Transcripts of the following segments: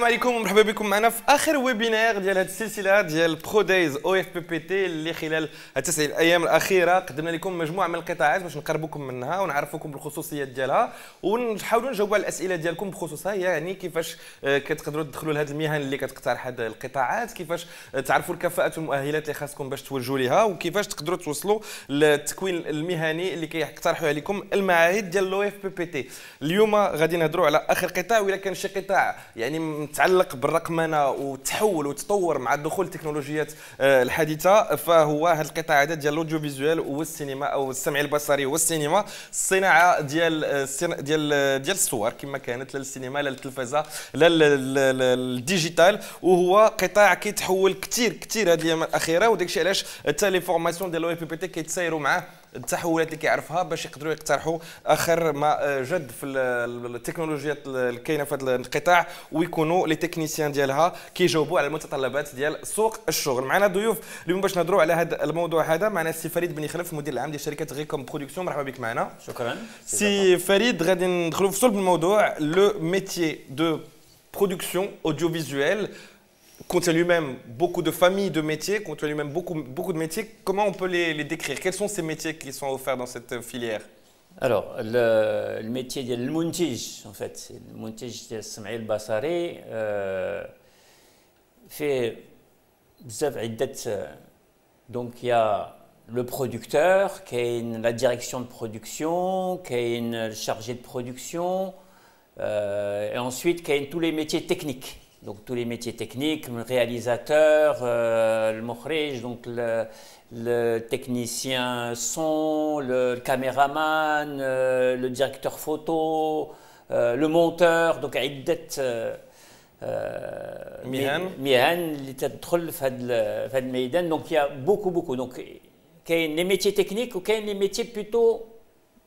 السلام عليكم ومرحبا بكم معنا في اخر ويبينار ديال هذه السلسله ديال برو دايز او اف بي بي تي اللي خلال التسع الايام الاخيره قدمنا لكم مجموعه من القطاعات باش نقربكم منها ونعرفوكم بالخصوصيات ديالها ونحاولوا نجاوبوا على الاسئله ديالكم بخصوصها، يعني كيفاش كتقدروا تدخلوا لهذه المهن اللي كتقترح هذه القطاعات، كيفاش تعرفوا الكفاءات والمؤهلات اللي خاصكم باش توجهوا ليها، وكيفاش تقدروا توصلوا للتكوين المهني اللي كيقترحوا عليكم المعاهد ديال لو اف بي بي تي. اليوم غادي نهضروا على اخر قطاع، ولا كان شي قطاع يعني متعلق بالرقمنه وتحول وتطور مع دخول التكنولوجيات الحديثه، فهو هذا القطاع هذا ديال الاوديو فيزوال والسينما او السمع البصري والسينما، الصناعه ديال الصور كما كانت لا السينما لا التلفزه لا الديجيتال، وهو قطاع كيتحول كثير هذه الايام الاخيره، وداك الشيء علاش حتى لي فورماسيون ديال الاو بي بي تي كيتسايروا معاه التحولات اللي كيعرفها باش يقدروا يقترحوا اخر ما جد في التكنولوجيات الكاينه في هذا القطاع، ويكونوا لي تكنيسيان ديالها كيجاوبوا على المتطلبات ديال سوق الشغل. معنا ضيوف اليوم باش نهضروا على هذا الموضوع هذا. معنا السي فريد بن خلف مدير العام ديال شركه غيكوم برودكسيون، مرحبا بك معنا. شكرا سي فريد، غادي ندخلوا في صلب الموضوع. لو ميتيي دو برودكسيون audiovisuelle contient lui-même beaucoup de familles de métiers, contient lui-même beaucoup de métiers. Comment on peut les décrire? Quels sont ces métiers qui sont offerts dans cette filière? Alors, le métier de l'montage, en fait, le montage de السمعي البصري fait بزاف عدة. Donc il y a le producteur, qui est la direction de production, qui est le chargé de production, et ensuite qui est tous les métiers techniques. Donc tous les métiers techniques, le réalisateur, le mukhrij, donc le technicien son, le caméraman, le directeur photo, le monteur. Donc عدة مهن اللي تدخل في هذا الميدان. Donc il y a beaucoup. Donc كاين les métiers techniques وكاين les métiers plutôt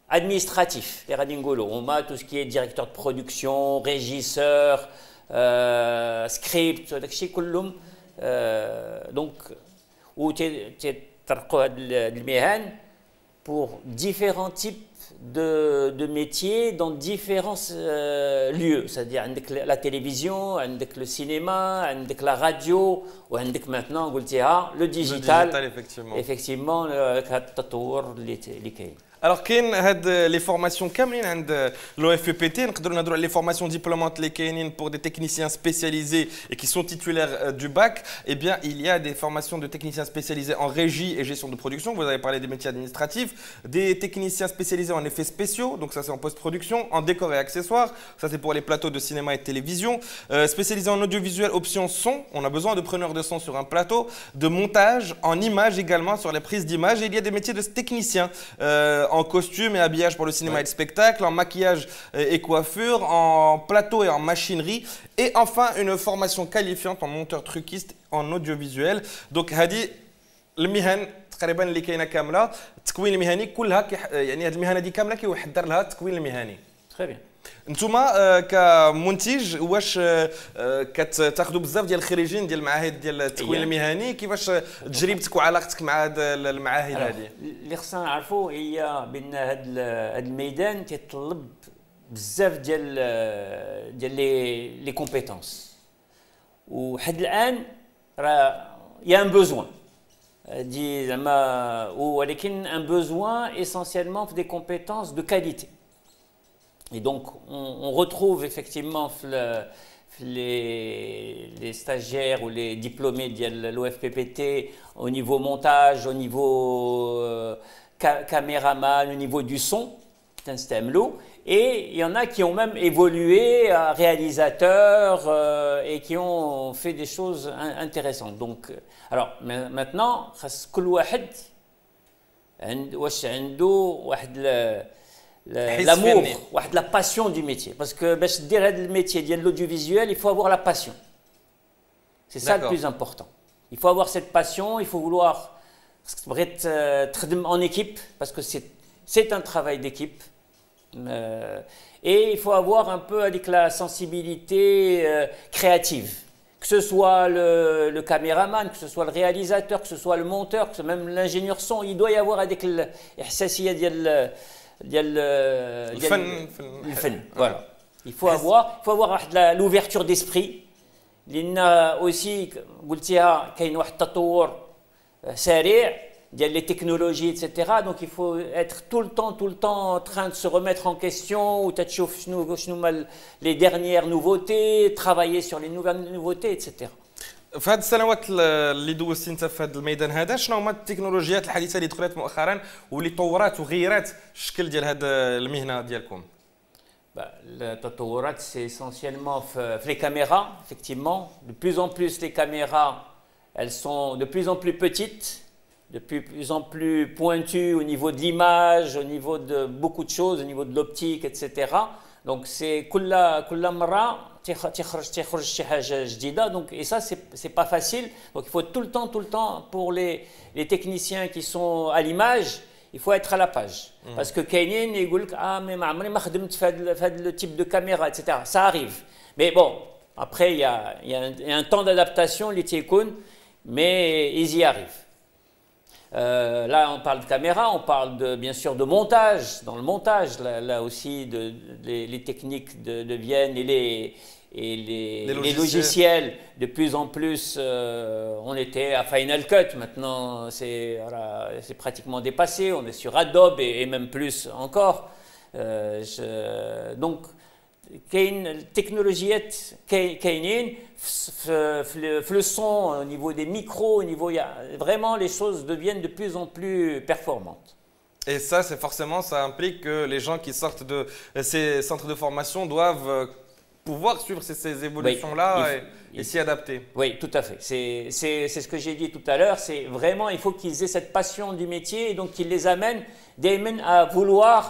administratifs. Les غادي نقولوا هما tout ce qui est directeur de production, régisseur, سكريبت، هذاك الشيء كلهم. دونك تطرقوا هاد المهن pour différents types de métiers dans différents lieux. C'est-à-dire عندك la télévision, عندك le cinéma, عندك la radio, وعندك maintenant قلتيها le digital. Effectivement هذا التطور اللي كاين. Alors, كاين هاد لي فورماسيون كاملين عند لو اف بي بي تي. نقدروا نهضروا على لي فورماسيون ديبلومات اللي كاينين pour des techniciens spécialisés et qui sont titulaires du bac. Eh bien, il y a des formations de techniciens spécialisés en régie et gestion de production. Vous avez parlé des métiers administratifs, des techniciens spécialisés en effets spéciaux, donc ça c'est en post-production, en décor et accessoires, ça c'est pour les plateaux de cinéma et de télévision, spécialisés en audiovisuel option son, on a besoin de preneurs de son sur un plateau, de montage en images également sur les prises d'images, et il y a des métiers de techniciens en costume et habillage pour le cinéma et le spectacle, en maquillage et coiffure, en plateau et en machinerie, et enfin une formation qualifiante en monteur truquiste en audiovisuel. Donc هذه المهن تقريبا اللي كاينه كامله. التكوين المهني كلها يعني هذه المهن هذه كامله كيحضر لها التكوين المهني. Très bien. نتوما كمنتج واش كتاخذوا بزاف ديال الخريجين ديال المعاهد ديال التكوين المهني؟ كيفاش تجربتك وعلاقتك مع هاد المعاهد هذه؟ اللي خصنا نعرفوا هي بان هذا الميدان كيتطلب بزاف ديال لي كومبيتونس، وحد الان راه يا ان بوزوان دي زعما، ولكن ان بوزوان essentiellement في دي كومبيتونس دو كاليتي. Et donc, on retrouve effectivement les stagiaires ou les diplômés de l'OFPPT au niveau montage, au niveau caméraman, au niveau du son, et il y en a qui ont même évolué à réalisateurs et qui ont fait des choses intéressantes. Donc, alors maintenant, كل واحد واش عنده واحد l'amour, la passion du métier. Parce que le métier de l'audiovisuel, il faut avoir la passion. C'est ça le plus important. Il faut avoir cette passion, il faut vouloir être en équipe, parce que c'est un travail d'équipe. Et il faut avoir un peu avec la sensibilité créative. Que ce soit le caméraman, que ce soit le réalisateur, que ce soit le monteur, que même l'ingénieur son, il doit y avoir avec l'ihsassiya le fun. Voilà. Il faut avoir l'ouverture d'esprit لان اوسي قلتيها كاين واحد التطور سريع ديال لي تكنولوجي etc. donc il faut être tout le temps en train de se remettre en question ou تشوف شنو هما les dernières nouveautés, travailler sur les nouvelles nouveautés etc. في هذه السنوات اللي دوزتي انت في هذا الميدان هذا، شنو هما التكنولوجيات الحديثه اللي دخلت مؤخرا واللي طورات وغيرت الشكل ديال هذه المهنه ديالكم؟ التطورات c'est essentiellement في les caméras effectivement. De plus en plus les caméras elles sont de plus en plus petites, de plus en plus pointues au niveau de l'image, au niveau de beaucoup de choses, au niveau de l'optique etc. Donc c'est كل مرة تخرج شي حاجة جديدة. Donc et ça c'est pas facile. Donc il faut tout le temps pour les techniciens qui sont à l'image, il faut être à la page. Parce que كاينين يقول لك mais ما عمري ما خدمت في هذا le type de caméra etc. Ça arrive. Mais bon, après il y a un temps d'adaptation اللي تيكون, mais ils y arrivent. Là, on parle de caméra, on parle bien sûr de montage. Dans le montage, là aussi, les techniques deviennent et les logiciels, de plus en plus, on était à Final Cut, maintenant c'est pratiquement dépassé, on est sur Adobe et même plus encore. Donc, كاين التكنولوجيات كاينين في le son, au niveau des micros, au niveau vraiment les choses deviennent de plus en plus performantes. Et ça, c'est forcément, ça implique que les gens qui sortent de ces centres de formation doivent pouvoir suivre ces évolutions-là et s'y adapter. Oui, tout à fait. C'est ce que j'ai dit tout à l'heure. C'est vraiment, il faut qu'ils aient cette passion du métier et donc qu'ils les amènent à vouloir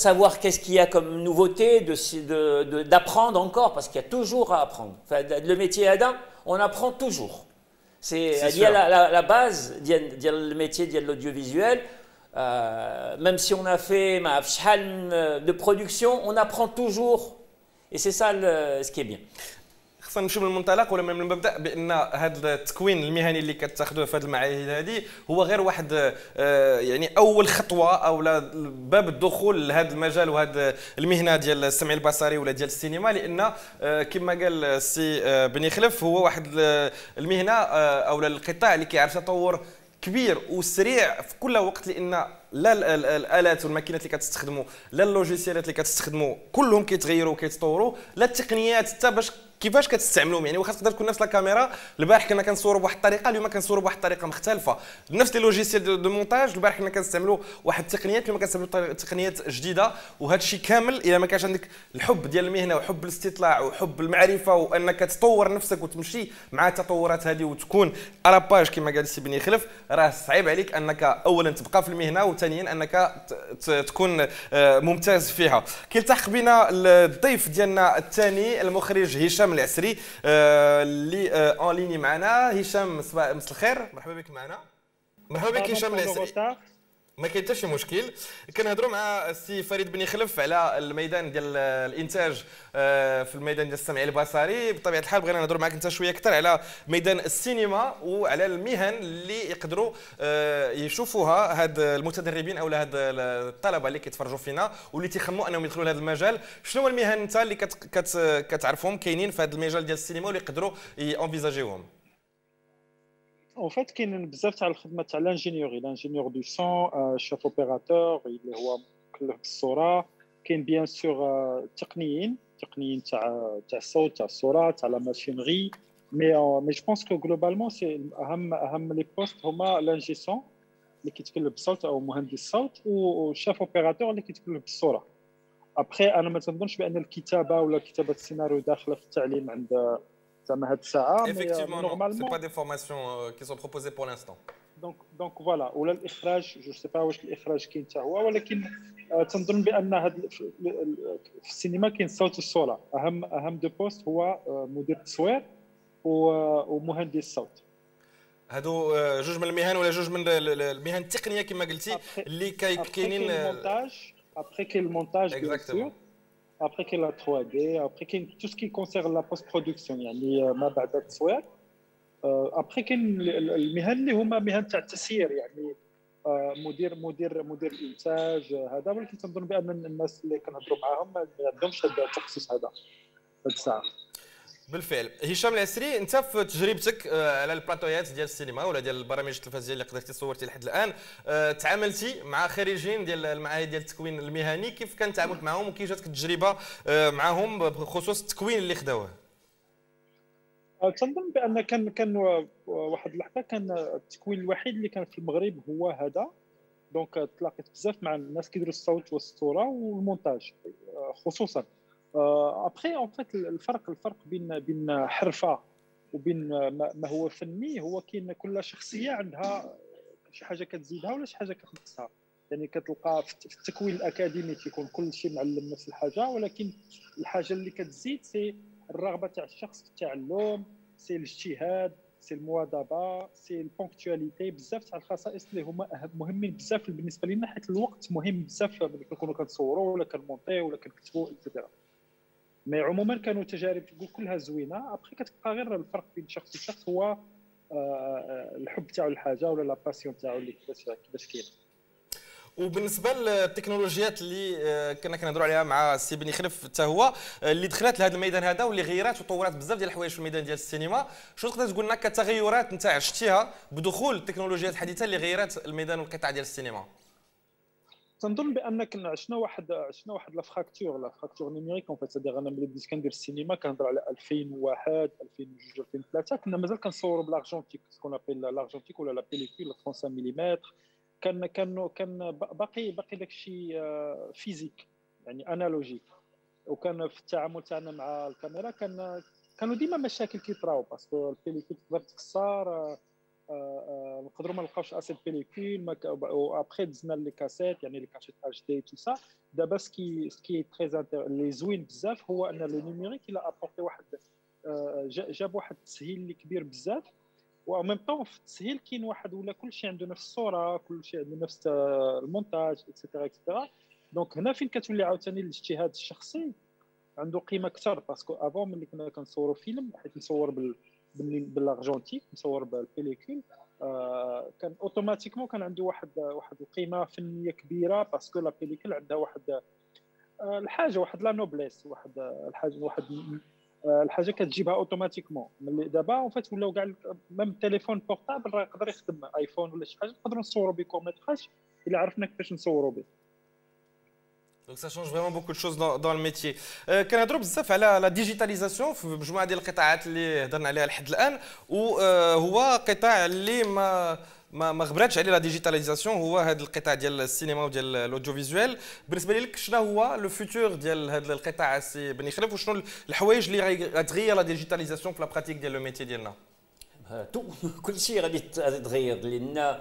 savoir qu'est-ce qu'il y a comme nouveauté, d'apprendre encore, parce qu'il y a toujours à apprendre. Enfin, le métier ADA, on apprend toujours. Il y a la base du métier de l'audiovisuel. Même si on a fait de production, on apprend toujours. Et c'est ça ce qui est bien. خصنا نمشيو من المنطلق ولا من المبدا بان هذا التكوين المهني اللي كتاخذوه في هذه المعاهد هذه هو غير واحد يعني اول خطوه او باب الدخول لهذا المجال وهذا المهنه ديال السمع البصري ولا ديال السينما، لان كما قال السي بني خلف هو واحد المهنه او القطاع اللي كيعرف تطور كبير وسريع في كل وقت، لان لا الالات والماكينات اللي كتستخدموا لا اللوجيسيالات اللي كتستخدموا كلهم كيتغيروا وكيتطوروا، لا التقنيات حتى باش كيفاش كتستعملوهم. يعني واخا تقدر تكون نفس الكاميرا، البارح كنا كنصوروا بواحد الطريقه، اليوم كنصوروا بواحد الطريقه مختلفه. نفس لي لوجيسيال دو مونتاج، البارح كنا كنستعملوا واحد التقنيات، اليوم كنستعملوا تقنيات جديده. وهذا الشيء كامل الا ما كانش عندك الحب ديال المهنه وحب الاستطلاع وحب المعرفه وانك تطور نفسك وتمشي مع التطورات هذه وتكون على باج كما قال السي بني خلف، راه صعيب عليك انك اولا تبقى في المهنه وثانيا انك تكون ممتاز فيها. كيلتحق بنا الضيف ديالنا الثاني المخرج هشام العسري اللي اون ليني معنا. هشام مساء الخير، مرحبا بك معنا. مرحبا بك هشام العسري. ما كاين حتى شي مشكل. كنهضروا مع السي فريد بن خلف على الميدان ديال الانتاج في الميدان ديال السمع البصري. بطبيعه الحال بغينا نهضروا معك انت شويه اكثر على ميدان السينما وعلى المهن اللي يقدروا يشوفوها هاد المتدربين او هاد الطلبه اللي كيتفرجوا فينا واللي تيخموا انهم يدخلوا لهذا المجال. شنو هو المهن انت اللي كتعرفهم كاينين في هذا المجال ديال السينما واللي يقدروا ينفيزاجيوهم؟ En fait, كاين بزاف تاع الخدمه تاع لانجينيوري دو سون، شيف اوبيراتور اللي هو مكلف بالصوره. كاين بيان سور تقنيين تاع الصوت، تاع الصوره، تاع لا ماشينري. مي جو بونس كو غلوبالمون سي اهم لي بوست هما لانجي سون اللي كيتكلم بالصوت او مهندس الصوت، والشيف اوبيراتور اللي كيتكلم بالصوره. ابخي انا ما تنظنش بان الكتابه ولا كتابه السيناريو داخله في التعليم عند زعما هاد الساعه. Effectivement, non, c'est pas des formations qui sont proposées pour l'instant. دونك فوالا. ولا الاخراج، جو سي با واش الاخراج كاين حتى هو، ولكن تنظن بان هاد في السينما كاين الصوت والصوره. اهم دو بوست هو مدير التصوير ومهندس الصوت. هادو جوج من المهن ولا جوج من المهن التقنيه كما قلتي اللي كاينين. ابخي كاين المونتاج بيان سور، après qu'il a 3D, après qu'il tout ce qui concerne la post-production يعني ما بعد التصوير. après كاين المهن اللي هما مهن تاع التسيير، يعني مدير الانتاج هذا. ولكن تنظن بان الناس اللي كنهضروا معاهم ما عندهمش هذا التخصص هذا الساعه. بالفعل. هشام العسري، انت في تجربتك على البلاطويات ديال السينما ولا ديال البرامج التلفزيونيه اللي قدرتي صورتي لحد الان، تعاملتي مع خريجين ديال المعاهد ديال التكوين المهني، كيف كان التعامل معهم وكيف جاتك التجربه معهم بخصوص التكوين اللي خداوه؟ تنظن بان كان واحد اللحظه كان التكوين الوحيد اللي كان في المغرب هو هذا. دونك تلاقيت بزاف مع الناس كيديروا الصوت والصوره والمونتاج خصوصا. ابخي اون فيت الفرق بين حرفه وبين ما هو فني، هو كاين كل شخصيه عندها شي حاجه كتزيدها ولا شي حاجه كتنقصها. يعني كتلقى في التكوين الاكاديمي تيكون كل شيء معلم نفس الحاجه، ولكن الحاجه اللي كتزيد سي الرغبه تاع الشخص في التعلم، سي الاجتهاد، سي المواظبه، سي البونكتواليتي. بزاف تاع الخصائص اللي هما مهمين بزاف بالنسبه لنا، حيت الوقت مهم بزاف ملي كنكونوا كنصوروا ولا كنمونطيو ولا كنكتبوا اكسترا. مي عموما كانوا تجارب كلها زوينه. ابخي كتبقى غير الفرق بين شخص وشخص هو الحب تاعو الحاجه ولا لا باسيون تاعو اللي كيفاش كاين. وبالنسبه للتكنولوجيات اللي كنا كنهضروا عليها مع السي بني خلف حتى هو اللي دخلت لهذا الميدان هذا واللي غيرات وطورات بزاف ديال الحوايج في الميدان ديال السينما، شنو تقدر تقول لنا كتغيرات انت عشتيها بدخول التكنولوجيات الحديثه اللي غيرات الميدان والقطاع ديال السينما؟ تنظن بان كنا عشنا واحد لا فراكتور نيميريك. اون فيت سادير انا ملي بديت كندير السينما كنهضر على 2001 2002 2003 كنا مازال كنصوروا بالارجنتيك، سكون ابيل لارجنتيك ولا لا بيليكول 35 ملم. كان باقي داك الشيء فيزيك يعني انالوجيك. وكان في التعامل تاعنا مع الكاميرا كانوا ديما مشاكل كيطراو باسكو البيليكول تقدر تكسر، نقدروا ما نلقاوش اسيد بيليكول. وابخي دزنا لي كاسيت يعني لي كاسيت اتش دي تو سا. دابا سكي تري لي زوين بزاف هو ان لو نيميريك الى ابورتي واحد جاب واحد التسهيل اللي كبير بزاف. و ميم طون في التسهيل كاين واحد ولا كلشي عنده نفس الصوره، كلشي عنده نفس المونتاج اكسيتيرا اكسيتيرا. دونك هنا فين كتولي عاوتاني الاجتهاد الشخصي عنده قيمه اكثر. باسكو افون ملي كنا كنصوروا فيلم، حيت نصور بالارجنتيك نصور بالبيليكول، كان اوتوماتيكمون كان عنده واحد القيمه فنيه كبيره. باسكو لا بيليكول عندها واحد الحاجه، واحد لا نوبليس، الحاجه كتجيبها اوتوماتيكمون. ملي دابا اون فيت ولاو كاع ميم التليفون بورطابل راه يقدر يخدم ايفون ولا شي حاجه، نقدروا نصوروا به كورميتراج الا عرفنا كيفاش نصوروا به. دونك سا شونج فريمون بوكو دو شوز دون الميتي. كنهضروا بزاف على لا ديجيتاليزاسيون في مجموعه ديال القطاعات اللي هضرنا عليها لحد الان، وهو قطاع اللي ما غبراتش عليه لا ديجيتاليزاسيون هو هذا القطاع ديال السينما وديال الاوديو فيزوال. بالنسبه لك شنو هو لو فيتور ديال هذا القطاع السي بني خلف، وشنو الحوايج اللي غتغير لا ديجيتاليزاسيون في لا براتيك ديال لو ميتي ديالنا؟ كل شيء غادي يتغير لان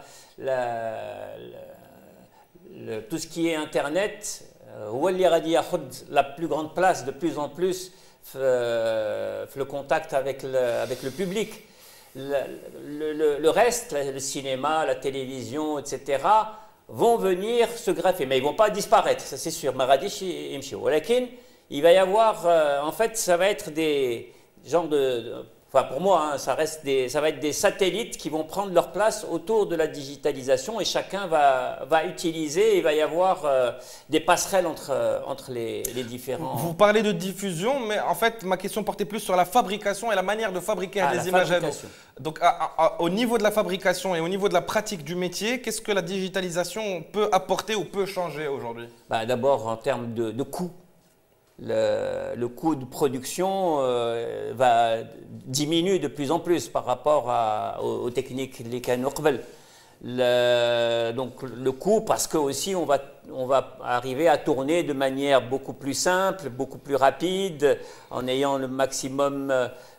tout ce qui est internet هو اللي غادي ياخذ la plus grande place de plus en plus في le contact avec le public. Le reste, le cinéma, la télévision, etc., vont venir se greffer, mais ils ne vont pas disparaître, ça c'est sûr. Maradish et Mchio. Il va y avoir, en fait, ça va être des genres enfin pour moi, hein, ça va être des satellites qui vont prendre leur place autour de la digitalisation et chacun va utiliser, il va y avoir des passerelles entre les différents... Vous parlez de diffusion, mais en fait ma question portait plus sur la fabrication et la manière de fabriquer des images. Donc au niveau de la fabrication et au niveau de la pratique du métier, qu'est-ce que la digitalisation peut apporter ou peut changer aujourd'hui? D'abord en termes de coût. Le coût de production va diminuer de plus en plus par rapport aux techniques les canaux. Donc le coût, parce que aussi on va arriver à tourner de manière beaucoup plus simple, beaucoup plus rapide, en ayant le maximum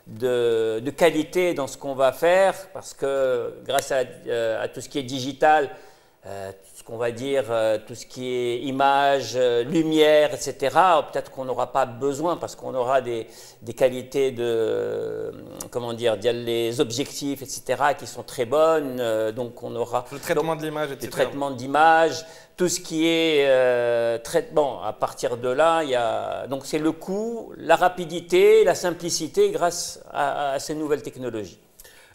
de qualité dans ce qu'on va faire, parce que grâce à tout ce qui est digital, tout ce qu'on va dire, tout ce qui est image, lumière, etc., peut-être qu'on n'aura pas besoin parce qu'on aura des qualités de, comment dire, les objectifs, etc., qui sont très bonnes, donc on aura... Le traitement de l'image, etc. Le traitement d'image, tout ce qui est traitement, à partir de là, il y a... Donc c'est le coût, la rapidité, la simplicité grâce à ces nouvelles technologies.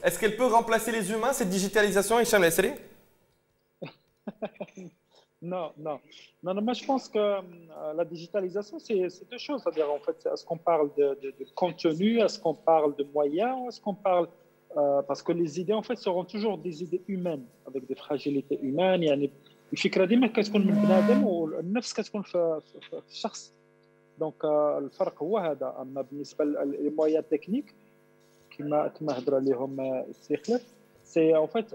Est-ce qu'elle peut remplacer les humains, cette digitalisation, Hicham El Esseri? Non, non. Non, non, moi je pense que la digitalisation, c'est deux choses. C'est-à-dire, en fait, est-ce qu'on parle de contenu, est-ce qu'on parle de moyens, ou est-ce qu'on parle. Parce que les idées, en fait, seront toujours des idées humaines, avec des fragilités humaines. يعني الفكرة ديما كتكون من بنادم والنفس كتكون في الشخص. دونك الفرق هو هذا. اما بالنسبه للمويا تكنيك كما هضر عليهم السي خلف سي اون فيت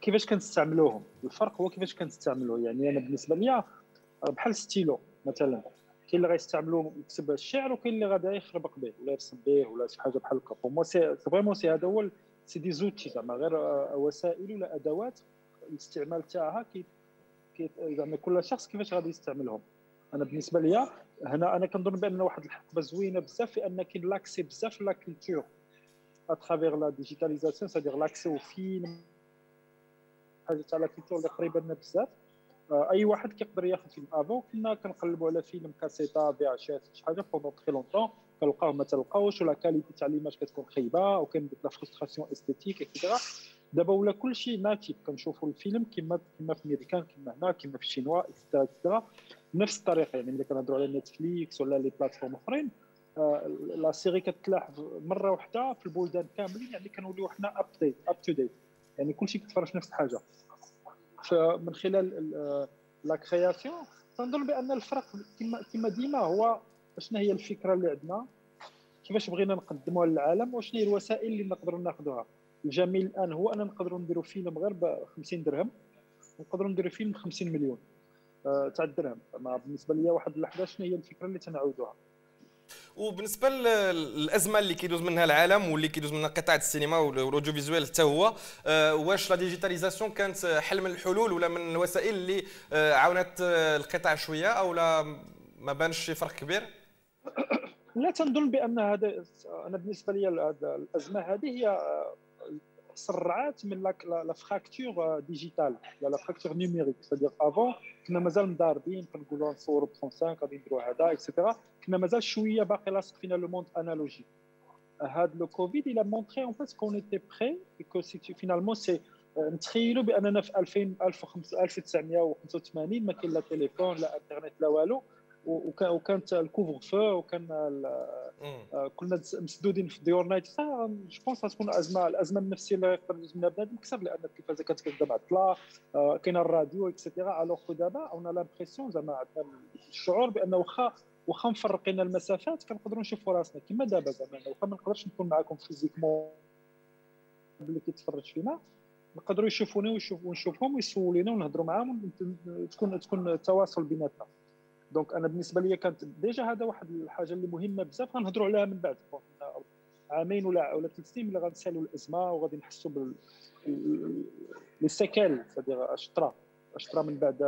كيفاش كنستعملوهم. الفرق هو كيفاش كنستعملوه. يعني انا بالنسبه ليا بحال ستيلو مثلا، كاين اللي غيستعملوه يكتب الشعر وكاين اللي غادي يخربق به ولا يرسم به ولا شي حاجه بحال هكا. بور سي فريمون سي هذا هو سي دي زوتي زعما غير وسائل ولا ادوات الاستعمال تاعها زعما كل شخص كيفاش غادي يستعملهم. انا بالنسبه ليا هنا انا كنظن بان واحد الحقبه زوينه بزاف في ان كاين لاكسي بزاف لا كولتور اترافير لا ديجيتاليزاسيون سادير لاكسي او فيلم حاجه تاع لا كولتور اللي قريبه لنا بزاف. اي واحد كيقدر ياخذ فيلم افون كنا كنقلبوا على فيلم كاسيتا في اشات شي حاجه بوندون تري لونطون كنلقاوه ما تلقاوش ولا كاليتي تاع ليماج كتكون خايبه وكاين ديك لا فرستراسيون استيتيك اكسترا. دابا ولا كلشي ناتيف كنشوفوا الفيلم كما في ميريكان كما هنا كما في الشينوا اكسترا بنفس الطريقه. يعني ملي كنهضروا على نتفليكس ولا لي بلاتفورم اخرين لا سيري كتلاح مره واحده في البلدان كاملين. يعني كنوليو حنا اب تو ديت يعني كلشي كيتفرج في نفس الحاجه. فمن خلال لا كرياسيون تنظن بان الفرق كما ديما هو شنو هي الفكره اللي عندنا، كيفاش بغينا نقدموها للعالم وشنو هي الوسائل اللي نقدروا ناخذوها. الجميل الان هو ان نقدروا نديروا فيلم غير ب 50 درهم ونقدروا نديروا فيلم ب 50 مليون تاع الدرهم. بالنسبه لي واحد اللحظه شنو هي الفكره اللي تنعاودوها. وبالنسبه للازمه اللي كيدوز منها العالم واللي كيدوز منها قطاع السينما والاوديو فيزوال حتى هو، واش لا ديجيتاليزاسيون كانت حل من الحلول ولا من الوسائل اللي عاونت القطاع شويه او لا ما بانش شي فرق كبير؟ لا تنظن بان هذا انا بالنسبه لي الازمه هذه هي سرعات من لا فراكتور ديجيتال لا فراكتور نيميريك. سادير افون كنا مازال مضاربين كنقولوا نصوروا ب 35 غادي نديروا هذا اكسيتيرا. كنا مازال شويه باقي لاصق فينا لو موند انالوجي. هذا لو كوفيد il a montré en fait qu'on était prêt et que c'est finalement c'est نتخيلوا باننا في 1985 ما كاين لا تليفون لا انترنت لا والو وكانت الكوفر فو وكان كنا مسدودين في ديورنا. جو بونس غتكون الازمه النفسيه اللي يقدر يدوز منها بنادم كثر لان التلفازه كانت كتبدا معطله كاين الراديو اكسيتيرا. الوغ كو دابا اون لامبرسيون زعما عندنا الشعور بان واخا مفرقين المسافات كنقدروا نشوفوا راسنا كما دابا. زعما واخا ما نقدرش نكون معكم فيزيكمون اللي كيتفرج فينا نقدروا يشوفوني ونشوفهم ويسولونا ونهضروا معاهم تكون التواصل بيناتنا. دونك انا بالنسبه لي كانت ديجا هذا واحد الحاجه اللي مهمه بزاف غنهضروا عليها من بعد عامين ولا 3 سنين ملي غنسالوا الازمه وغادي نحسوا بالسكال سادير اشطرا من بعد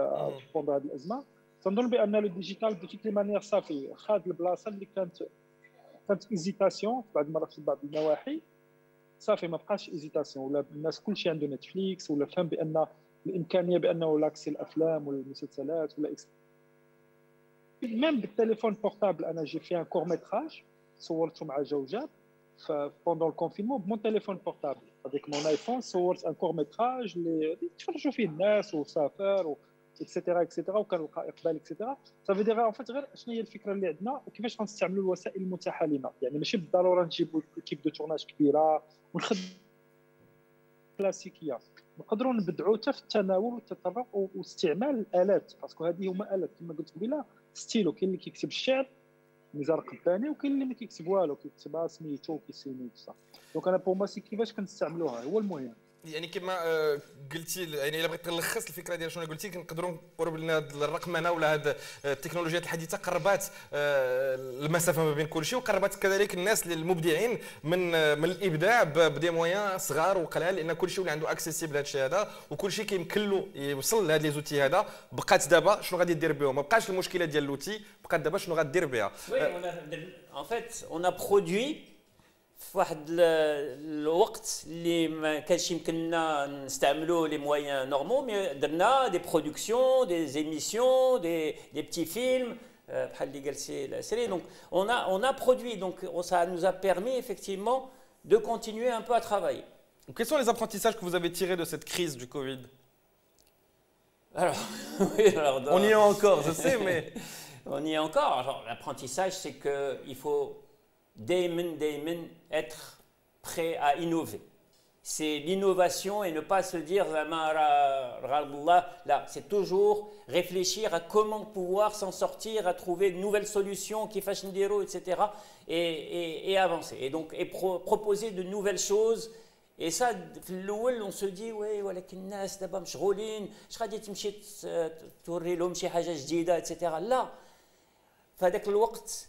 بوندو هذه الازمه. تنظن بان لو ديجيتال دو تيك لي مانيير صافي خاد البلاصه اللي كانت ايزيتاسيون بعض المرات في بعض النواحي. صافي ما بقاش ايزيتاسيون ولا الناس كلشي عنده نتفليكس ولا فهم بان الامكانيه بانه لاكسي الافلام والمسلسلات ولا ميم بالتليفون بورتابل. انا جي في ان كور ميتراج صورته مع جوجات بوندون الكونفينمون بمون تليفون بورتابل هذيك مون ايفون صورت ان كور ميتراج اللي تفرجوا فيه الناس وسافر اكسيتيرا اكسيتيرا وكنلقى اقبال اكسيتيرا. صافي دير اون فيت غير شنو هي الفكره اللي عندنا وكيفاش غنستعملوا الوسائل المتاحه لنا. يعني ماشي بالضروره نجيبوا كيب دو تورناج كبيره ونخدموا كلاسيكيه. نقدروا نبدعوا حتى في التناول والتطرق واستعمال الالات باسكو هذه هما الات كما قلت قبيله. ستيلو كاين اللي كيكتب الشعر نزار قباني وكاين اللي ما كيكتب والو كيكتبها سميتو كيسيني بصح. دونك انا بور ما سي كيفاش كنستعملوها هو المهم. يعني كما قلتي يعني الا بغيت تلخص الفكره ديال شنو قلتي كنقدروا نقرب لنا الرقمنه ولا هذه التكنولوجيات الحديثه قربات المسافه ما بين كل شيء وقربت كذلك الناس للمبدعين من الابداع بدي مويان صغار وقلال لان كل شيء ولا عنده اكسيسيبل هذا الشيء هذا وكل شيء كيمكن له يوصل لهاد لي زوتي هذا. بقات دابا شنو غادي دير بهم؟ ما بقاش المشكله ديال لوتي بقات دابا شنو غادير بها. ان فيت اون برودوي في واحد الوقت اللي ما كانش يمكننا نستعملوا لي مويان نورمال مي درنا دي برودكسيون دي زيميسيون دي بتي فيلم بحال اللي قال سي لا سيري. دونك on a produit donc ça nous a permis effectivement de continuer un peu à travailler. Quels sont les apprentissages que vous avez tirés de cette crise du Covid? Alors, oui, alors On y est encore, je sais, mais... On y est encore. L'apprentissage, c'est qu'il faut daimen être prêt à innover. C'est l'innovation et ne pas se dire là, c'est toujours réfléchir à comment pouvoir s'en sortir, à trouver de nouvelles solutions, etc. Et avancer. Et donc, proposer de nouvelles choses. Et ça, on se dit, oui, ولكن الناس دابا مشغولين، اش غادي تمشي توري لهم شي حاجة جديدة, etc. Là,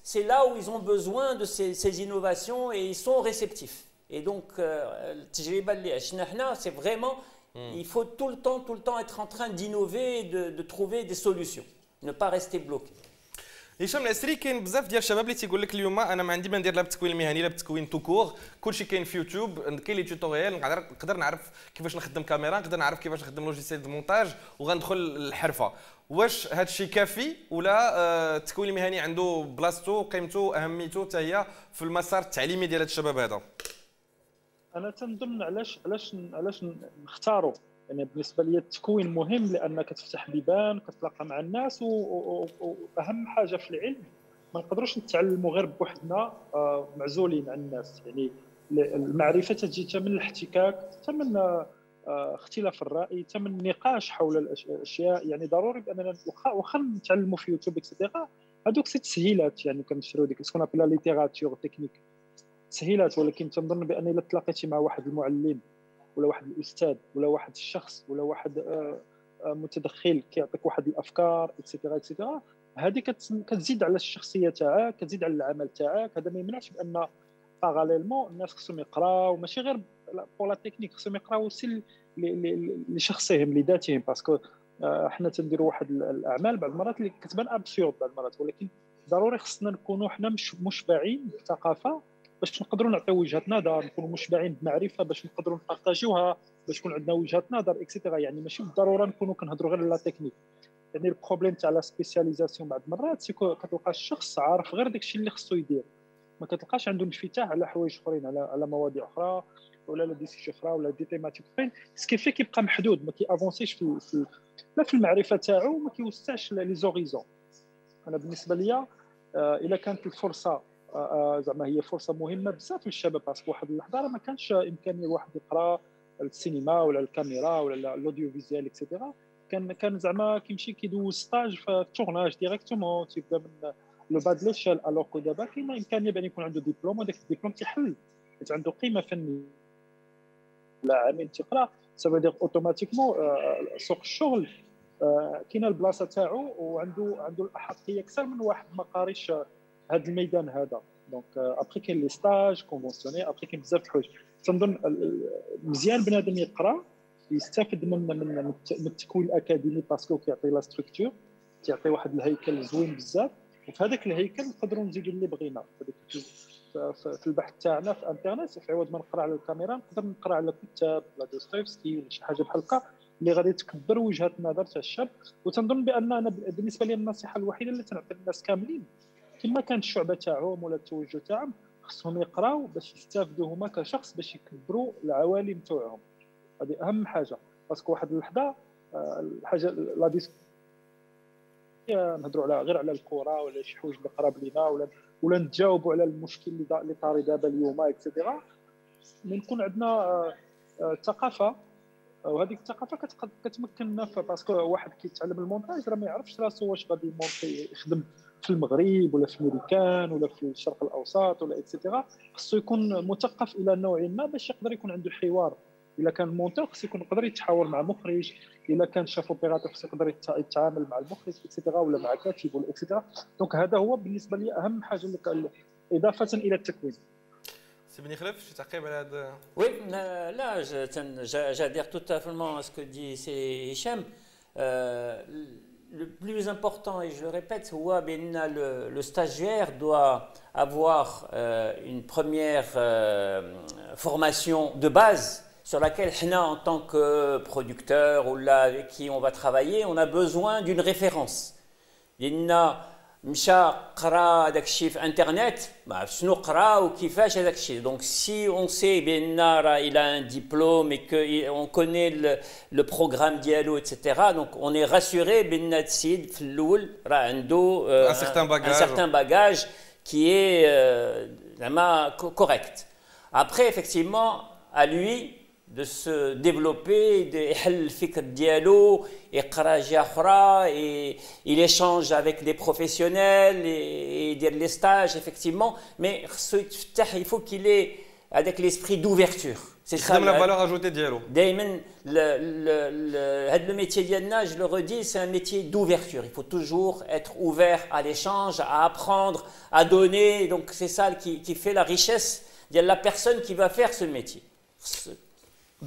c'est là où ils ont besoin de ces innovations et ils sont réceptifs. Et donc, c'est vraiment, il faut tout le temps être en train d'innover et de trouver des solutions, ne pas rester bloqué. هشام العسري، كاين بزاف ديال الشباب اللي تيقول لك اليوم انا ما عندي ما ندير لا بالتكوين المهني لا بالتكوين توكور، كلشي كاين في يوتيوب، كاين لي توتوريال، نقدر نعرف كيفاش نخدم كاميرا، نقدر نعرف كيفاش نخدم لوجيسيال دو مونتاج وغندخل للحرفه. واش هذا الشيء كافي ولا التكوين المهني عنده بلاصتو قيمته اهميته حتى هي في المسار التعليمي ديال هاد الشباب هذا؟ انا تنظن علاش نختاروا، يعني بالنسبه لي التكوين مهم لان كتفتح بيبان وكتلاقى مع الناس، واهم حاجه في العلم ما نقدروش نتعلموا غير بوحدنا معزولين عن الناس. يعني المعرفه تجي حتى من الاحتكاك، حتى من اختلاف الراي، حتى من النقاش حول الاشياء. يعني ضروري باننا واخا نتعلموا في يوتيوب اكسيتيرا، هذوك سي تسهيلات، يعني كنشريو ديك سكون ابل لا ليتيراتور تكنيك تسهيلات. ولكن تنظن بان الا تلاقيتي مع واحد المعلم ولا واحد الاستاذ ولا واحد الشخص ولا واحد متدخل كيعطيك واحد الافكار اكسيتيرا، هذه كتزيد على الشخصيه تاعك، كتزيد على العمل تاعك. هذا ما يمنعش بان باراليلمون الناس خصهم يقراو، ماشي غير بور لا تكنيك، خصهم يقراو سي لشخصهم لذاتهم، باسكو حنا تنديروا واحد الاعمال بعض المرات اللي كتبان ابسورد بعض المرات، ولكن ضروري خصنا نكونوا حنا مشبعين بالثقافه باش نقدروا نعطيو وجهه نظر، نكونوا مشبعين بمعرفه باش نقدروا نبارطاجيوها، باش يكون عندنا وجهه نظر اكسيتيرا. يعني ماشي بالضروره نكونوا كنهضروا غير على تكنيك. يعني البروبليم تاع لا سبيسياليزاسيون بعض المرات سيكو كتلقى الشخص عارف غير داكشي اللي خصو يدير، ما كتلقاش عنده انفتاح على حوايج اخرين، على مواضيع اخرى ولا لا دي سيجي اخرى ولا دي تيماتيك اخرين، سكيفي كيبقى محدود، ما كيافونسيش في لا في المعرفه تاعو، ما كيوسعش لي زوريزون. انا بالنسبه ليا الا كانت الفرصه زعما هي فرصه مهمه بزاف للشباب، باسكو واحد اللحظه راه ما كانش امكانيه الواحد يقرا السينما ولا الكاميرا ولا الاوديو فيزيال اكسيتيرا. كان زعما كيمشي كيدوز ستاج في التورناج ديريكتومون، تيبدا من لو با د ليشال. الوغ كو دابا كاين امكانيه بان يكون عنده ديبلوم، وداك الدبلوم تيحل حيت عنده قيمه فنيه. لا عامين تيقرا سافو دير اوتوماتيكمون سوق الشغل كاينه البلاصه تاعو، وعنده الاحقيه اكثر من واحد ما قاريش هذا الميدان هذا. دونك ابخي كاين لي ستاج كونفونسيوني، ابخي كاين بزاف د الحوايج. تنظن مزيان بنادم يقرا يستافد من التكوين الاكاديمي، باسكو كيعطي لا ستركتور، كيعطي واحد الهيكل زوين بزاف، وفي هذاك الهيكل نقدروا نزيدوا اللي بغينا. في البحث تاعنا في انترنت، في عوض ما نقرا على الكاميرا نقدر نقرا على كتاب لا دوستويفسكي ولا شي حاجه بحال هكا اللي غادي تكبر وجهه النظر تاع الشاب. وتنظن بان انا بالنسبه لي النصيحه الوحيده اللي تنعطي للناس كاملين، كما كانت الشعبه تاعهم ولا التوجه تاعهم، خصهم يقراو باش يستافدوا هما كشخص، باش يكبروا العوالم تاعهم. هذه اهم حاجه، باسكو واحد اللحظه الحاجه لا ديس نهضروا على غير على الكره ولا شي حوايج اللي قراب لينا، ولا نتجاوبوا على المشكل اللي طاري دابا اليوم اكسيتيرا. نكون عندنا ثقافه، وهذيك الثقافه كتمكننا، باسكو واحد كيتعلم المونتاج راه ما يعرفش راسو واش غادي يمونتي يخدم في المغرب ولا في امريكان ولا في الشرق الاوسط ولا اكسيتيرا. خصو يكون مثقف الى نوع ما باش يقدر يكون عنده حوار. الا كان مونتور خصو يقدر يتحاور مع مخرج، الا كان شاف اوبيراتور خصو يقدر يتعامل مع المخرج اكسيتيرا ولا مع كاتب ولا اكسيتيرا. دونك هذا هو بالنسبه لي اهم حاجه اللي اضافه الى التكوين. سي بني خلف شي تعقيب على هذا؟ Oui, là, j'adhère tout à fait à ce que dit Hicham. Le plus important, et je le répète, le stagiaire doit avoir une première formation de base sur laquelle, en tant que producteur ou là avec qui on va travailler, on a besoin d'une référence. مشى قرا هذاك الشيء في انترنت ما عرف شنو قرا وكيفاش هذاك الشيء دونك سي اون سي بان راه الى ان ديبلوم اي كو اون كوني لو بروغرام ديالو اتسيتيرا دونك اون اي راسوري بان هذا السيد في الاول راه عنده ان سارتان باجاج كي اي زعما كوريكت ابخي افيكتيفمون ا لوي de se développer, يحل الفكر ديالو يقرا جهه اخرى il échange avec des professionnels et يدير لي ستاج effectivement mais خصو يتفتح il faut qu'il ait avec l'esprit d'ouverture c'est ça la valeur ajoutée ديالو دائما هذا الميتي ديالنا je le redis c'est un métier d'ouverture il faut toujours être ouvert à l'échange à apprendre à donner donc c'est ça qui fait la richesse de la personne qui va faire ce métier.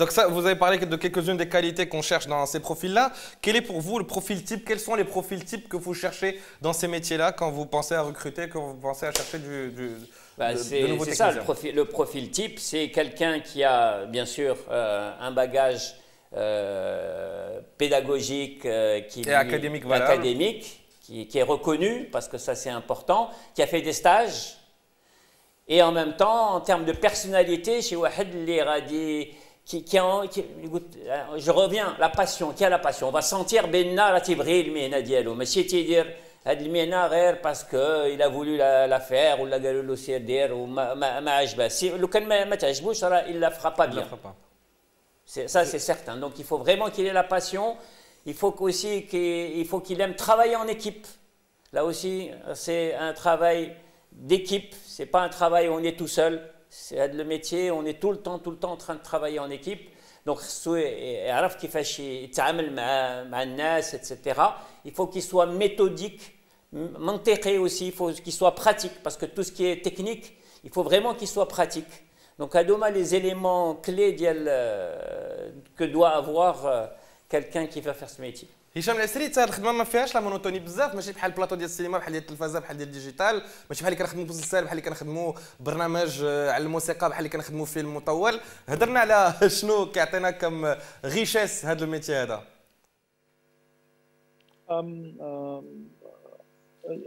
Donc ça, vous avez parlé de quelques-unes des qualités qu'on cherche dans ces profils-là. Quel est pour vous le profil type? Quels sont les profils types que vous cherchez dans ces métiers-là quand vous pensez à recruter, quand vous pensez à chercher de nouveaux techniciens? C'est ça, le profil type, c'est quelqu'un qui a bien sûr un bagage pédagogique et académique, voilà. qui est reconnu, parce que ça c'est important, qui a fait des stages, et en même temps, en termes de personnalité, chez Wahed li Radi, je reviens, la passion, qui a la passion. On va sentir Benna la tibri le mihna dialo. Mais si tu dis هاد المهنه غير باسكو il a voulu la faire ou la قالوا له سير دير وما عجبه لو كان ما تعجبوش راه il la fera pas bien. Ça c'est certain. Donc il faut vraiment qu'il ait la passion. Il faut aussi qu'il aime travailler en équipe. Là aussi c'est un travail d'équipe, c'est pas un travail où on est tout seul. C'est le métier, on est tout le temps en train de travailler en équipe. Donc, etc. Il faut qu'il soit méthodique, mantéqué aussi, il faut qu'il soit pratique, parce que tout ce qui est technique, il faut vraiment qu'il soit pratique. Donc, à les éléments clés que doit avoir quelqu'un qui va faire ce métier. هشام العسري حتى الخدمه ما فيهاش لا مونوتوني بزاف ماشي بحال البلاطو ديال السينما بحال ديال التلفازه بحال ديال الديجيتال ماشي بحال اللي كنخدموا في مسلسل بحال اللي كنخدموا برنامج على الموسيقى بحال اللي كنخدموا في فيلم مطول هضرنا على شنو كيعطينا كم غيشاس هذا الميتي هذا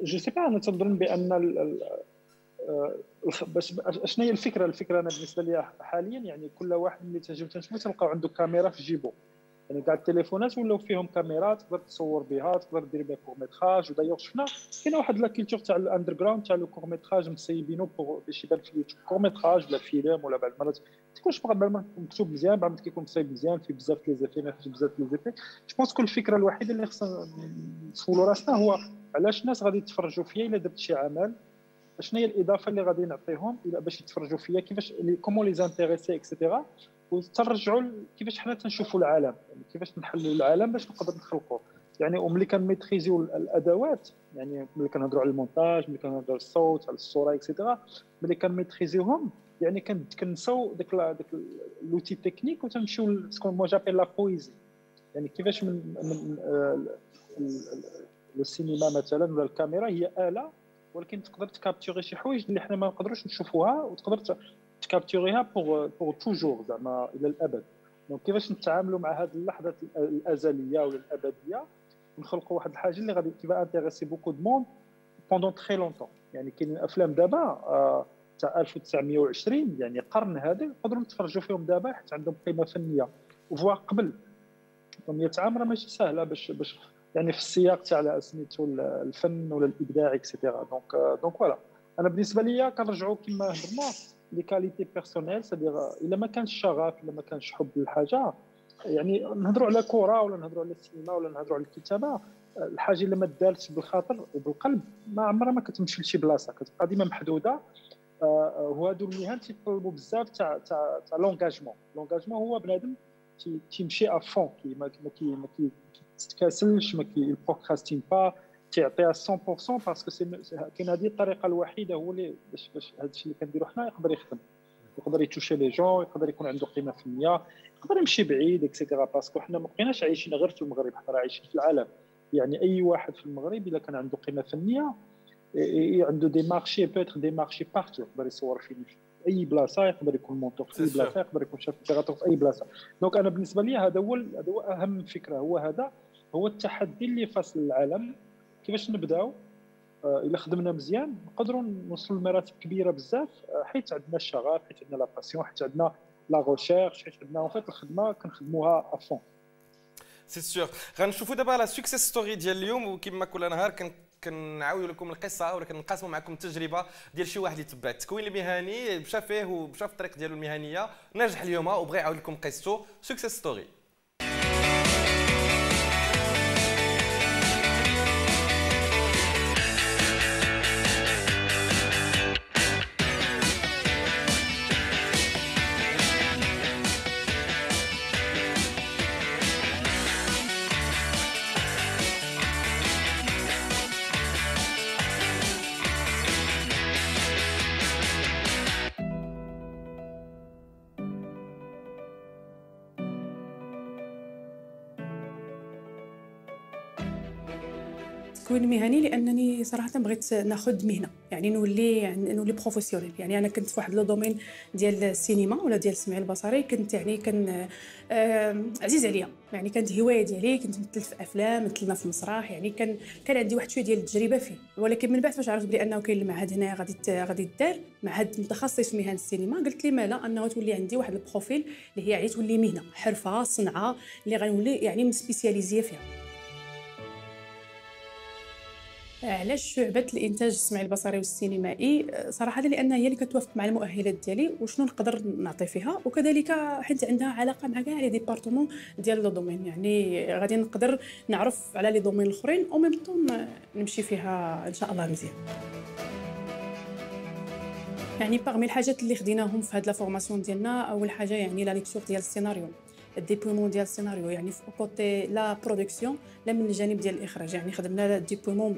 جو سي با انا تنظن بان باش شنو هي الفكره انا بالنسبه لي حاليا يعني كل واحد اللي تنشوفو تلقاو عنده كاميرا في جيبو يعني كاع التليفونات ولاو فيهم كاميرات تقدر تصور بها تقدر دير بها كورميتراج ودايوغ شفنا كاينه واحد لا كولتور تاع الاندر جراوند تاع لو كورميتراج مسيبينو باش يبان في اليوتيوب كورميتراج ولا فيلم ولا بعض المرات تكونش بعض مكتوب مزيان بعض كيكون مصايب مزيان في بزاف لي زيفي ما فيش بزاف لي زيفي جو بونس كل الفكره الوحيده اللي خصنا نسولوا راسنا هو علاش الناس غادي يتفرجوا فيا الا درت شي عمل شنو هي الاضافه اللي غادي نعطيهم الى باش يتفرجوا فيا كيفاش كومون لي زانتيريسي اكسيتيرا وترجعوا كيفاش حنا تنشوفوا العالم يعني كيفاش نحلوا العالم باش نقدر نخلقوا يعني وملي كنميتريزيو الادوات يعني ملي كنهضروا على المونتاج ملي كنهضروا على الصوت على الصوره اكسيتيرا ملي كنميتريزيوهم يعني كنساو داك لوتي تكنيك وتنمشيو سكون مو جابيل لا بويزي يعني كيفاش من السينما مثلا ولا الكاميرا هي آلة ولكن تقدر تكابتوري شي حوايج اللي حنا ما نقدروش نشوفوها وتقدر تكابتوريها بور توجور زعما الى الابد دونك كيفاش نتعاملوا مع هذه اللحظه الازليه ولا الابديه ونخلقوا واحد الحاجه اللي غادي تبقى انتريسي بوكو دو موند بوندون تري لونتون يعني كاين افلام دابا تاع 1920 يعني قرن هذا نقدروا نتفرجوا فيهم دابا حيت عندهم قيمه فنيه وفوا قبل 100 عام راه ماشي سهله باش يعني في السياق تاع سميتو الفن ولا الابداع اكسيتيرا دونك فوالا انا بالنسبه ليا كنرجعوا كما هضرنا لي كاليتي بيرسونيل سادير الا ما كانش شغف الا ما كانش حب للحاجه يعني نهضروا على كره ولا نهضروا على السينما ولا نهضروا على الكتابه الحاجه اللي ما دارتش بالخاطر وبالقلب ما عمرها ما كتمشي لشي بلاصه كتبقى ديما محدوده وهادو المهن تيطلبوا بزاف تاع لونغاجمون هو بنادم تيمشي افون ما تتكاسلش ما البروكراستين با تعطيها 100% باسكو كاين هذه الطريقه الوحيده هو اللي باش هذا الشيء اللي كنديرو حنا يقدر يخدم يقدر يتوشي لي جون يقدر يكون عنده قيمه فنيه يقدر يمشي بعيد اكسيتيرا باسكو حنا ما بقيناش عايشين غير في المغرب حنا عايشين في العالم يعني اي واحد في المغرب الا كان عنده قيمه فنيه عنده دي مارشي بوتر دي مارشي بارتو يقدر يصور فيلم في اي بلاصه يقدر يكون مونتور في اي بلاصه يقدر يكون شاف اوبيراتور في اي بلاصه دونك انا بالنسبه لي هذا هو اهم فكره هو التحدي اللي فاصل العالم كيفاش نبداو الا خدمنا مزيان نقدروا نوصلوا لمراتب كبيره بزاف، حيت عندنا الشغف، حيت عندنا لا باسيون، حيت عندنا لا ريشيرش، حيت عندنا اون الخدمه كنخدموها افون. سي سيغ. غنشوفوا دابا لا سكسيس ستوري ديال اليوم، وكما كل نهار كنعاودوا لكم القصه ولا كنقاسموا معكم التجربه ديال شي واحد اللي تبع التكوين المهني، مشى فيه ومشى في الطريق ديالو المهنيه، نجح اليوم وبغى يعاود لكم قصته. سكسيس ستوري. التكوين المهني لانني صراحه بغيت ناخذ مهنه، يعني نولي بروفيسيونيل. يعني انا كنت في واحد لو دومين ديال السينما ولا ديال السمع البصري، كنت يعني كان عزيز عليا، يعني كانت هوايه ديالي، كنت مثلت في افلام، مثلنا في مسرح، يعني كان عندي واحد شويه ديال التجربه فيه. ولكن من بعد فاش عرفت بانه كاين المعهد هنا غادي يدار معهد متخصص في مهن السينما، قلت لي مالا انه تولي عندي واحد البروفيل اللي هي يعني تولي مهنه، حرفه، صنعه اللي غنولي يعني مسبيسياليزيه فيها. علاش شعبة الانتاج السمعي البصري والسينمائي؟ صراحه لان هي اللي كتوافق مع المؤهلات ديالي وشنو نقدر نعطي فيها، وكذلك حيت عندها علاقه مع كاع لي ديبارتمون ديال لو دومين، يعني غادي نقدر نعرف على لي دومين الاخرين او ميم طون نمشي فيها ان شاء الله مزيان. يعني باغمي الحاجات اللي خديناهم في هاد لا فورماسيون ديالنا، اول حاجه يعني لا ليكتور ديال السيناريو، الديبويمون ديال السيناريو، يعني في كوتي لا برودكسيون لا من الجانب ديال الاخراج، يعني خدمنا الديبويمون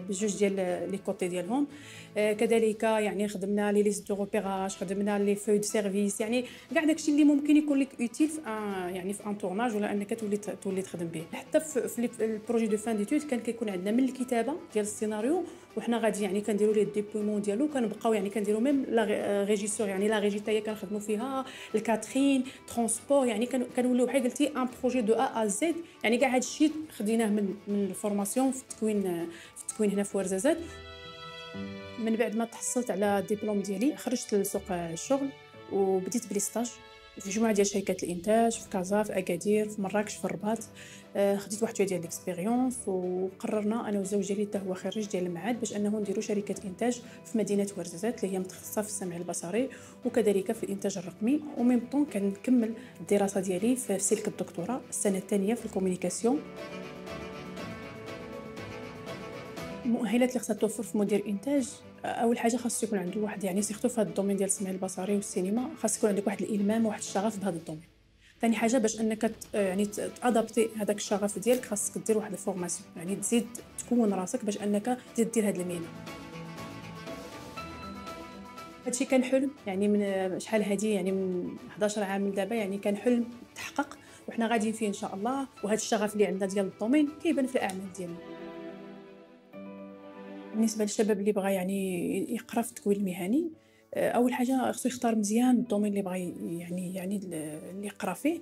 بجوج ديال لي كوتي ديالهم. كذلك يعني خدمنا لي ليست دو روبيراج، خدمنا لي فوي دو سيرفيس، يعني كاع داكشي اللي ممكن يكون لك اوتيل في يعني في ان تورناج ولا انك تولي تخدم به. حتى في البروجي دو فان ديتود كان كيكون عندنا من الكتابه ديال السيناريو وحنا غادي يعني كنديروا ليه الديبويمون ديالو، كنبقاو يعني كنديروا ميم لا ريجيسور، يعني لا ريجي حتى هي كنخدموا فيها، الكاترين، ترونسبور، يعني كنوليو بحال قلتي ان بروجي دو ا ا زد. يعني كاع هذا الشيء خديناه من الفورماسيون في التكوين هنا في ورزازات. من بعد ما تحصلت على الدبلوم ديالي خرجت لسوق الشغل وبديت بلي ستاج في مجموعه ديال شركات الانتاج في كازا، في اكادير، في مراكش، في الرباط. خديت واحد شويه ديال الاكسبيريونس وقررنا انا وزوجي اللي حتى هو خريج ديال المعهد باش انه نديروا شركه انتاج في مدينه ورزازات اللي هي متخصصه في السمع البصري وكذلك في الانتاج الرقمي. وميم طون كنكمل الدراسه ديالي في سلك الدكتوراه السنه الثانيه في الكومونيكاسيون. المؤهلات اللي خصها توفر في مدير انتاج، اول حاجه خاص يكون عنده واحد يعني سيرتو في هذا الدومين ديال السمع البصري والسينما، خاص يكون عندك واحد الالمام وواحد الشغف بهذا الدومين. ثاني حاجه باش انك يعني تادابتي هذاك الشغف ديالك خاصك دير واحد الفورماسيون، يعني تزيد تكون راسك باش انك تزيد دير هذه المهنه. هادشي كان حلم يعني من شحال هادي، يعني من 11 عام من دابا، يعني كان حلم تحقق وحنا غاديين فيه ان شاء الله. وهذا الشغف اللي عندنا ديال الدومين كيبان في الاعمال ديالنا. بالنسبه للشباب اللي بغى يعني يقرا في التكوين المهني، اول حاجه خصو يختار مزيان الدومين اللي بغى يعني اللي يقرا فيه،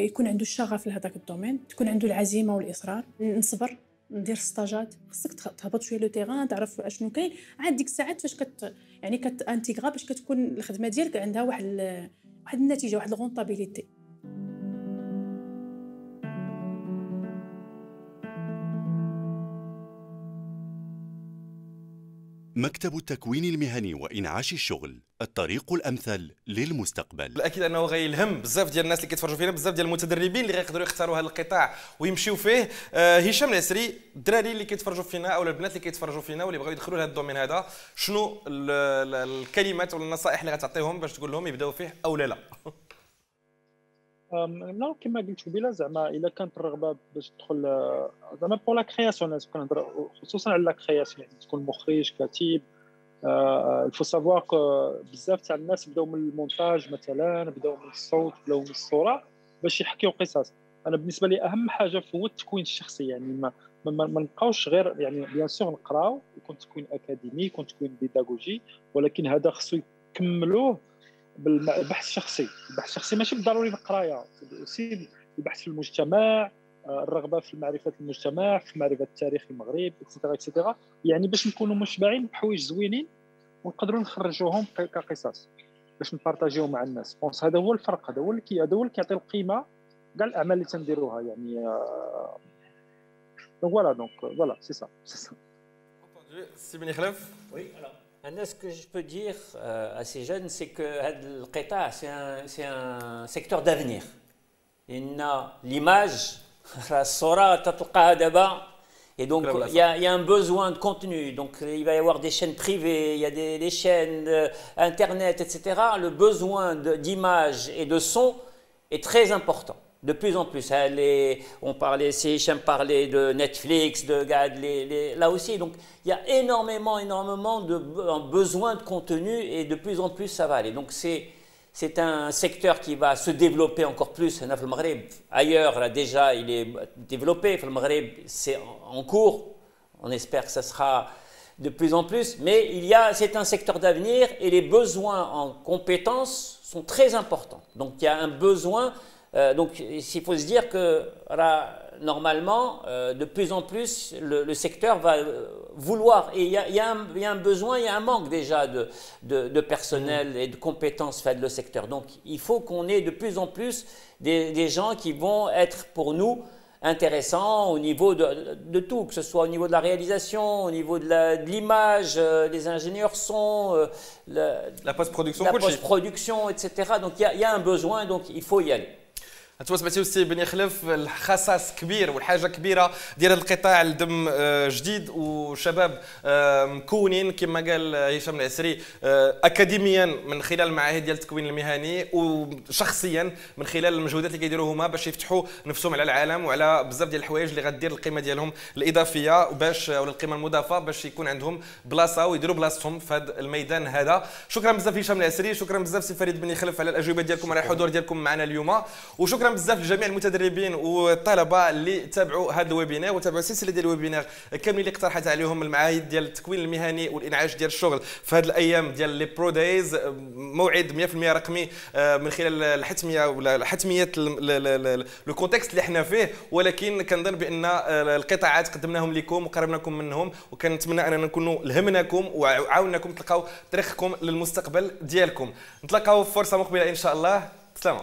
يكون عنده الشغف لهذاك الدومين، تكون عنده العزيمه والاصرار، نصبر، ندير ستاجات، خصك تهبط شويه لو تيران تعرف اشنو كاين، عاد ديك الساعات فاش يعني كتانتيغرا باش كتكون الخدمه ديالك عندها واحد النتيجه، واحد الغونطابيليتي. مكتب التكوين المهني وإنعاش الشغل، الطريق الأمثل للمستقبل. اكيد انه غيلهم بزاف ديال الناس اللي كيتفرجوا فينا، بزاف ديال المتدربين اللي غيقدروا يختاروا هذا القطاع ويمشيو فيه. هشام العسري، الدراري اللي كيتفرجوا فينا او البنات اللي كيتفرجوا فينا واللي بغاو يدخلوا لهذا الدومين هذا، شنو الكلمات ولا النصائح اللي غتعطيهم باش تقول لهم يبداو فيه او لا؟ لا كما قلت قبيله، زعما الا كانت الرغبه باش تدخل زعما بور لا كرياسيون، لازم كنهضر خصوصا على لا كرياسيون، يعني تكون مخرج كاتب. الفو سافوار بزاف تاع الناس بداو من المونتاج مثلا، بداو من الصوت، بداو من الصوره باش يحكيو قصص. انا بالنسبه لي اهم حاجه هو التكوين الشخصي، يعني ما نبقاوش غير يعني بيان سور نقراو، يكون تكوين اكاديمي، يكون تكوين بيداغوجي، ولكن هذا خصو يكملوه بالبحث الشخصي. البحث الشخصي ماشي بالضروري القرايه، البحث في المجتمع، الرغبه في معرفه المجتمع، في معرفه تاريخ المغرب اكسيتيرا يعني باش نكونوا مشبعين بحوايج زوينين ونقدروا نخرجوهم كقصص باش نبارطاجيوهم مع الناس. بونس هذا هو الفرق، هذا هو اللي كيعطي القيمه كاع الاعمال اللي تنديروها يعني. دونك فوالا سي سا. سي بن خلف. Oui, alors, ce que je peux dire à ces jeunes, c'est que le Qita, c'est un secteur d'avenir. Il a l'image, la Sora, et donc il y a un besoin de contenu. Donc il va y avoir des chaînes privées, il y a des chaînes internet, etc. Le besoin d'image et de son est très important. De plus en plus, on parlait, Hicham parlait de Netflix, de là aussi. Donc, il y a énormément de besoin de contenu et de plus en plus, ça va aller. Donc, c'est un secteur qui va se développer encore plus. Ailleurs, là, déjà, il est développé. Le Maghreb, c'est en cours. On espère que ça sera de plus en plus. Mais c'est un secteur d'avenir et les besoins en compétences sont très importants. Donc, il y a un besoin. Donc, il faut se dire que normalement, de plus en plus, le secteur va vouloir, et il y a un besoin, il y a un manque déjà de personnel et de compétences faites le secteur. Donc, il faut qu'on ait de plus en plus des gens qui vont être pour nous intéressants au niveau de tout, que ce soit au niveau de la réalisation, au niveau de l'image, les ingénieurs son, la post-production, etc. Donc, il y a un besoin, donc il faut y aller. انتم سمعتوا السي بن خلف، الخصاص كبير والحاجه كبيره ديال هذا القطاع لدم جديد وشباب مكونين كما قال هشام العسري اكاديميا من خلال المعاهد ديال التكوين المهني وشخصيا من خلال المجهودات اللي كيديروا هما باش يفتحوا نفسهم على العالم وعلى بزاف ديال الحوايج اللي غدير القيمه ديالهم الاضافيه وباش ولا القيمه المضافه باش يكون عندهم بلاصه ويديروا بلاصتهم في هذا الميدان هذا. شكرا بزاف هشام العسري، شكرا بزاف سي فريد بن خلف على الاجوبه ديالكم على الحضور ديالكم معنا اليوم، وشكرا بزاف لجميع المتدربين والطلبه اللي تابعوا هذا الويبينار وتابعوا السلسله ديال الويبينار كاملين اللي اقترحت عليهم المعاهد ديال التكوين المهني والانعاش ديال الشغل في هذه الايام ديال لي برو دايز. موعد 100% رقمي من خلال الحتميه ولا حتميه لو كونتكست اللي حنا فيه، ولكن كنظن بان القطاعات قدمناهم لكم وقربناكم منهم، وكنتمنى اننا نكونوا لهمناكم وعاوناكم تلقاو طريقكم للمستقبل ديالكم. نتلاقاو في فرصه مقبله ان شاء الله. سلام.